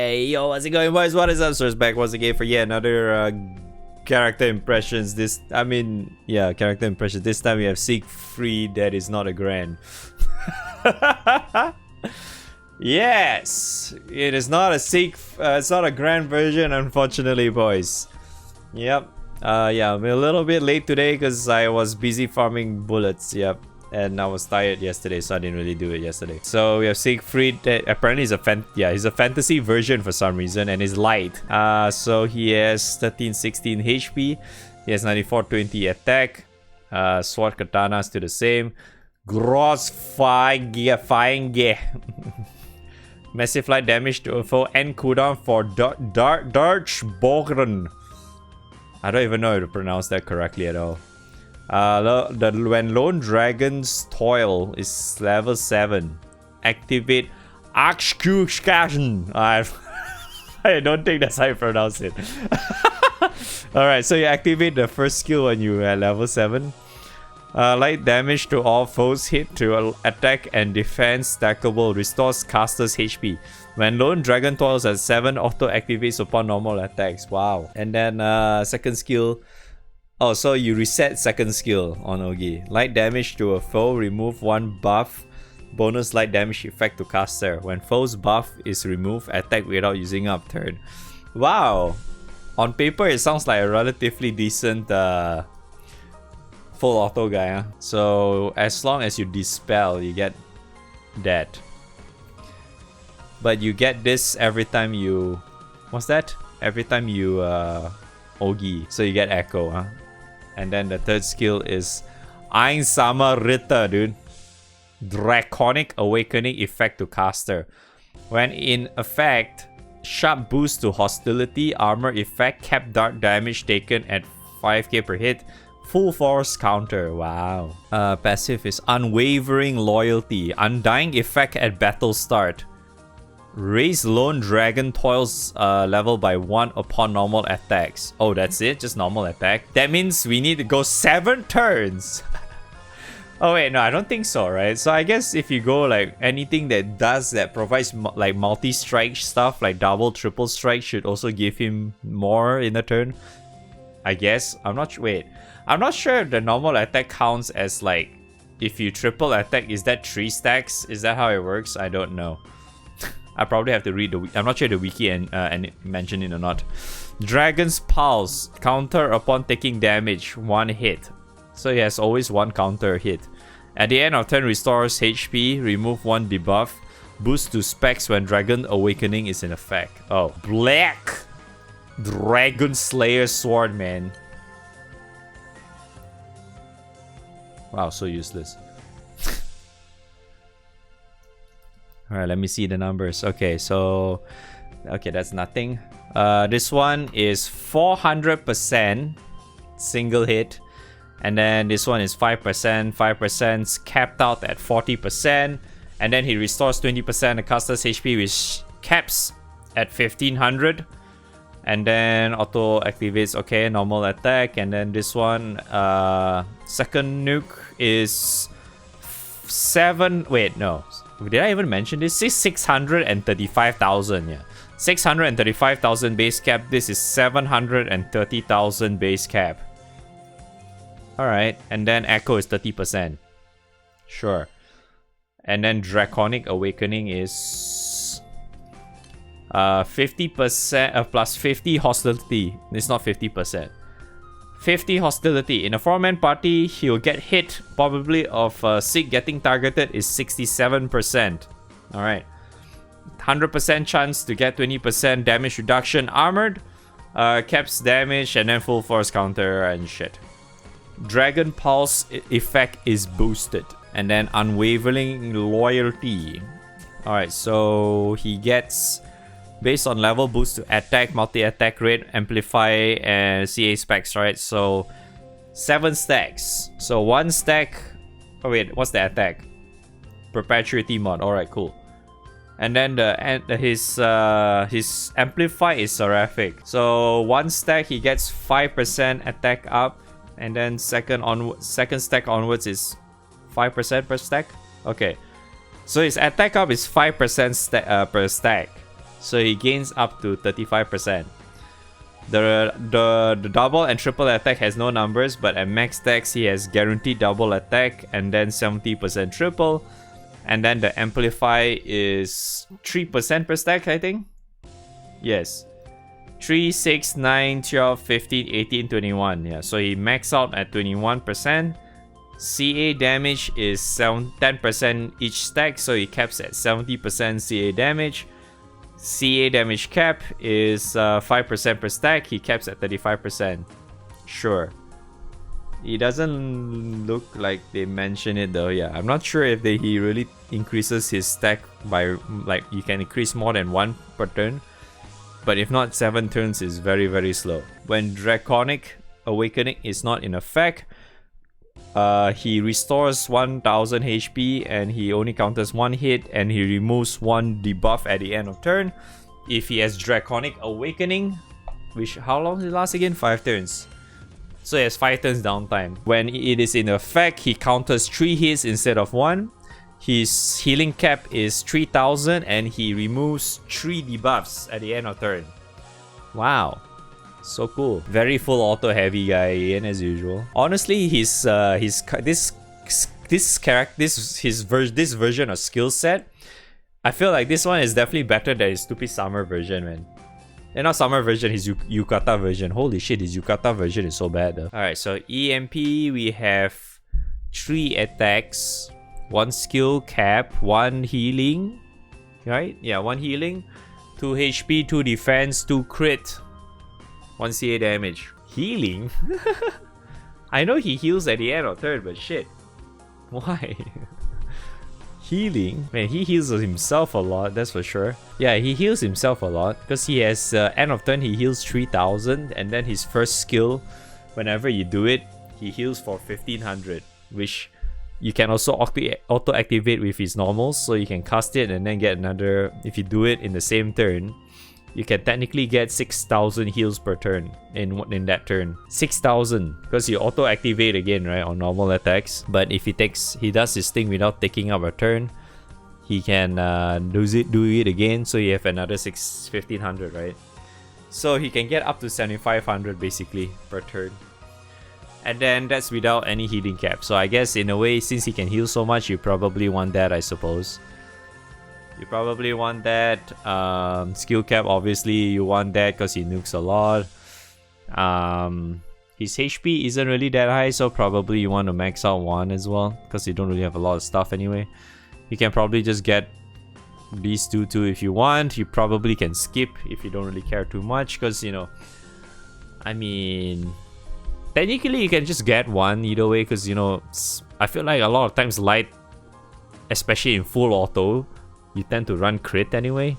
Hey, yo, what's it going, boys? What is up? Source back once again for yet another character impressions. Character impressions. This time we have Siegfried that is not a Gran. Yes, it is not a it's not a Gran version, unfortunately, boys. Yep. Yeah, I'm a little bit late today because I was busy farming bullets. Yep. And I was tired yesterday, so I didn't really do it yesterday. So we have Siegfried. That apparently he's a fantasy version for some reason, and is light. So he has 1316 HP. He has 9420 attack. Sword katanas to the same. Gross Feinge. Massive light damage to a foe and cooldown for Darchbogen. I don't even know how to pronounce that correctly at all. When Lone Dragon's Toil is level 7, activate Axkushkaschen. I don't think that's how you pronounce it. Alright, so you activate the first skill when you are level 7. Light damage to all foes hit to attack and defense stackable, restores caster's HP. When Lone Dragon Toils at 7, auto activates upon normal attacks. Wow. And then second skill. Oh, so you reset second skill on Ogi. Light damage to a foe, remove one buff. Bonus light damage effect to caster. When foe's buff is removed, attack without using up turn. Wow. On paper, it sounds like a relatively decent full auto guy. Huh? So as long as you dispel, you get that. But you get this every time you... What's that? Every time you Ogi. So you get echo, huh? And then the third skill is Einsame Ritter, dude. Draconic Awakening effect to caster. When in effect, sharp boost to hostility, armor effect, cap dark damage taken at 5k per hit, full force counter. Wow. Passive is Unwavering Loyalty, undying effect at battle start. Raise Lone Dragon Toils level by 1 upon normal attacks. Oh, that's it? Just normal attack? That means we need to go 7 turns. Oh wait, no, I don't think so, right? So I guess if you go like anything that provides like multi-strike stuff, like double, triple strike, should also give him more in a turn. I guess. I'm not sure if the normal attack counts as like, if you triple attack, is that 3 stacks? Is that how it works? I don't know. I probably have to read I'm not sure the wiki and mention it or not. Dragon's Pulse. Counter upon taking damage. 1 hit. So he has always 1 counter hit. At the end of turn, restores HP. Remove 1 debuff. Boost to specs when Dragon Awakening is in effect. Oh. Black Dragon Slayer Sword, man. Wow, so useless. Alright, let me see the numbers. Okay, so... Okay, that's nothing. This one is 400% single hit. And then this one is 5%. 5%'s capped out at 40%. And then he restores 20% of caster's HP, which caps at 1500. And then auto activates, okay, normal attack. And then this one, second nuke is 7... Wait, no. Did I even mention this? 635,000, yeah. 635,000 base cap. This is 730,000 base cap. Alright, and then Echo is 30%. Sure. And then Draconic Awakening is 50% plus 50 hostility. It's not 50%. 50 hostility. In a 4-man party, he'll get hit. Probability of Sig getting targeted is 67%. Alright. 100% chance to get 20% damage reduction. Armored. Caps damage and then full force counter and shit. Dragon Pulse effect is boosted. And then Unwavering Loyalty. Alright, so he gets... Based on level boost to attack, multi-attack rate, amplify, and CA specs, right? So 7 stacks. So 1 stack. Oh wait, what's the attack? Perpetuity mod. Alright, cool. And then his amplify is seraphic. So 1 stack he gets 5% attack up, and then second stack onwards is 5% per stack. Okay. So his attack up is 5% per stack. So he gains up to 35%. The double and triple attack has no numbers, but at max stacks he has guaranteed double attack and then 70% triple. And then the amplify is 3% per stack, I think. Yes. 3, 6, 9, 12, 15, 18, 21. Yeah, so he maxed out at 21%. CA damage is 10% each stack, so he caps at 70% CA damage. CA damage cap is 5% per stack, he caps at 35%. Sure. He doesn't look like they mention it though. Yeah, I'm not sure if he really increases his stack by, like, you can increase more than 1 per turn. But if not, 7 turns is very, very slow. When Draconic Awakening is not in effect, he restores 1000 HP and he only counters 1 hit, and he removes 1 debuff at the end of turn. If he has Draconic Awakening, which, how long does it last again? 5 turns. So he has 5 turns downtime. When it is in effect, he counters 3 hits instead of 1. His healing cap is 3000 and he removes 3 debuffs at the end of turn. Wow. So cool. Very full auto heavy guy again as usual. Honestly, this version of skill set, I feel like this one is definitely better than his stupid summer version, man. And not summer version, his Yukata version. Holy shit, his Yukata version is so bad though. Alright, so EMP, we have 3 attacks, 1 skill cap, 1 healing. Right? Yeah, 1 healing, 2 HP, 2 defense, 2 crit, 1 CA damage. Healing? I know he heals at the end of turn, but shit. Why? Healing? Man, he heals himself a lot, that's for sure. Yeah, he heals himself a lot because he has end of turn he heals 3000, and then his first skill, whenever you do it, he heals for 1500, which you can also auto activate with his normals, so you can cast it and then get another. If you do it in the same turn, you can technically get 6000 heals per turn in that turn. 6000 because you auto activate again, right, on normal attacks. But if he does his thing without taking up a turn, he can do it again, so you have another 1500, right? So he can get up to 7500 basically per turn. And then that's without any healing cap. So I guess in a way, since he can heal so much, you probably want that, I suppose. You probably want that. Skill cap, obviously you want that because he nukes a lot. His HP isn't really that high, so probably you want to max out 1 as well, because you don't really have a lot of stuff anyway. You can probably just get these two too if you want. You probably can skip if you don't really care too much, because, you know, I mean, technically you can just get 1 either way, because, you know, I feel like a lot of times light, especially in full auto, you tend to run crit anyway.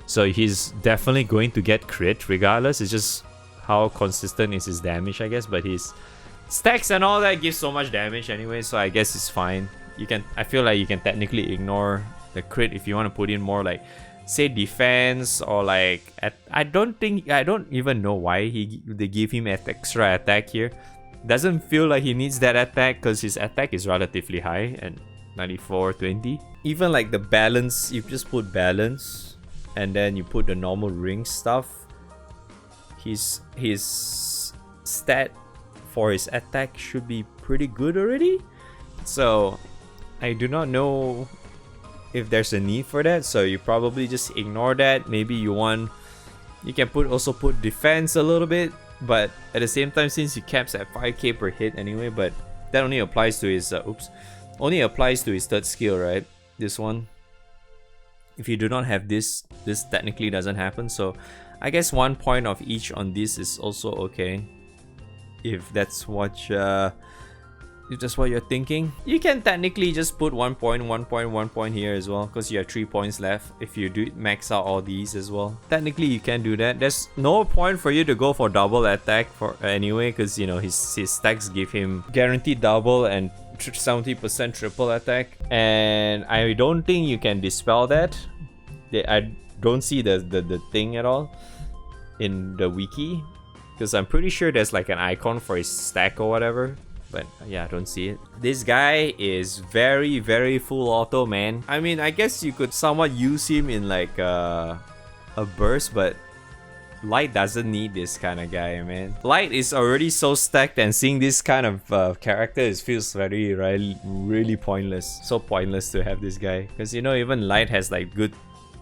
So he's definitely going to get crit regardless. It's just how consistent is his damage, I guess. But his stacks and all that gives so much damage anyway, so I guess it's fine. I feel like you can technically ignore the crit if you want to put in more, like, say, defense, or like I don't even know why they give him an extra attack here. Doesn't feel like he needs that attack because his attack is relatively high and 9420. Even like the balance, you just put balance and then you put the normal ring stuff, his stat for his attack should be pretty good already. So I do not know if there's a need for that, so you probably just ignore that. Maybe you can also put defense a little bit, but at the same time, since he caps at 5k per hit anyway, but that only applies to his only applies to his third skill, right? This one. If you do not have this technically doesn't happen. So I guess 1 point of each on this is also okay. If that's what you're thinking. You can technically just put 1 point, 1 point, 1 point here as well, because you have 3 points left if you do max out all these as well. Technically you can do that. There's no point for you to go for double attack for anyway, because, you know, his stacks give him guaranteed double and 70% triple attack, and I don't think you can dispel that. I don't see the thing at all in the wiki, because I'm pretty sure there's like an icon for his stack or whatever, but yeah, I don't see it. This guy is very, very full auto, man. I mean, I guess you could somewhat use him in like a burst, but Light doesn't need this kind of guy, man. Light is already so stacked, and seeing this kind of character, it feels really pointless. So pointless to have this guy, because you know, even Light has like good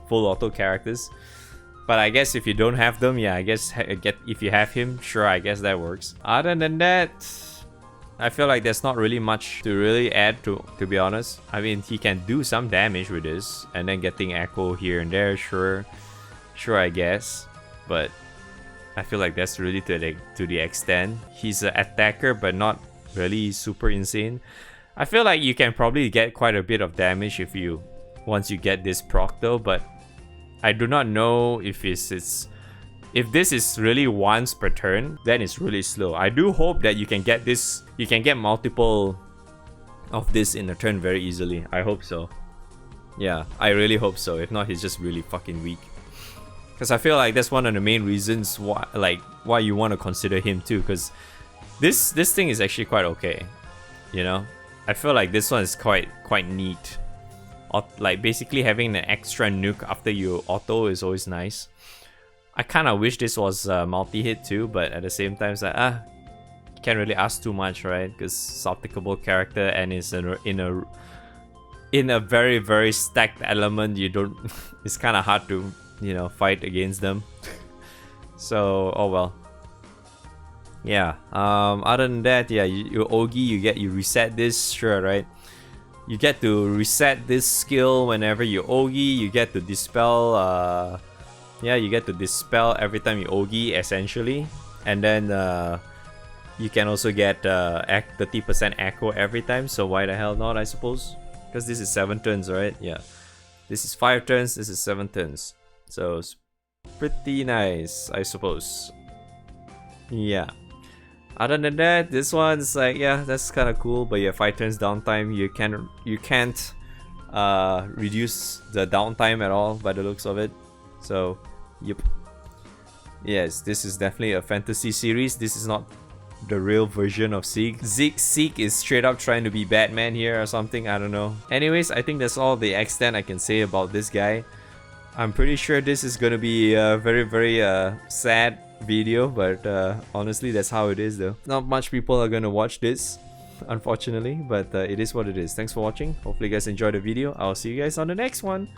full auto characters. But I guess if you don't have them, yeah, I guess if you have him, sure, I guess that works. Other than that, I feel like there's not really much to really add to be honest. I mean, he can do some damage with this, and then getting echo here and there, sure, I guess. But I feel like that's really to the extent. He's an attacker, but not really super insane. I feel like you can probably get quite a bit of damage once you get this proc though, but I do not know if if this is really once per turn, then it's really slow. I do hope that you can get this, you can get multiple of this in a turn very easily. I hope so. Yeah, I really hope so. If not, he's just really fucking weak. Because I feel like that's one of the main reasons why you want to consider him too. Because this thing is actually quite okay, you know. I feel like this one is quite neat. Like basically having an extra nuke after you auto is always nice. I kind of wish this was multi-hit too, but at the same time, it's like you can't really ask too much, right? Because soft-tickable character and is in a very stacked element. You don't. It's kind of hard to, you know, fight against them. So oh well. Yeah. Other than that, yeah, you Ogi, you reset this, sure, right? You get to reset this skill whenever you Ogi. You get to dispel. Yeah, you get to dispel every time you Ogi, essentially, and then you can also get 30% echo every time. So why the hell not? I suppose, because this is 7 turns, right? Yeah, this is 5 turns. This is 7 turns. So it's pretty nice, I suppose. Yeah. Other than that, this one's like, yeah, that's kind of cool. But yeah, 5 turns downtime. You can't reduce the downtime at all by the looks of it. So, yep. Yes, this is definitely a fantasy series. This is not the real version of Sieg. Sieg is straight up trying to be Batman here or something. I don't know. Anyways, I think that's all the extent I can say about this guy. I'm pretty sure this is gonna be a very sad video, but honestly, that's how it is though. Not much people are gonna watch this, unfortunately, but it is what it is. Thanks for watching. Hopefully you guys enjoyed the video. I'll see you guys on the next one.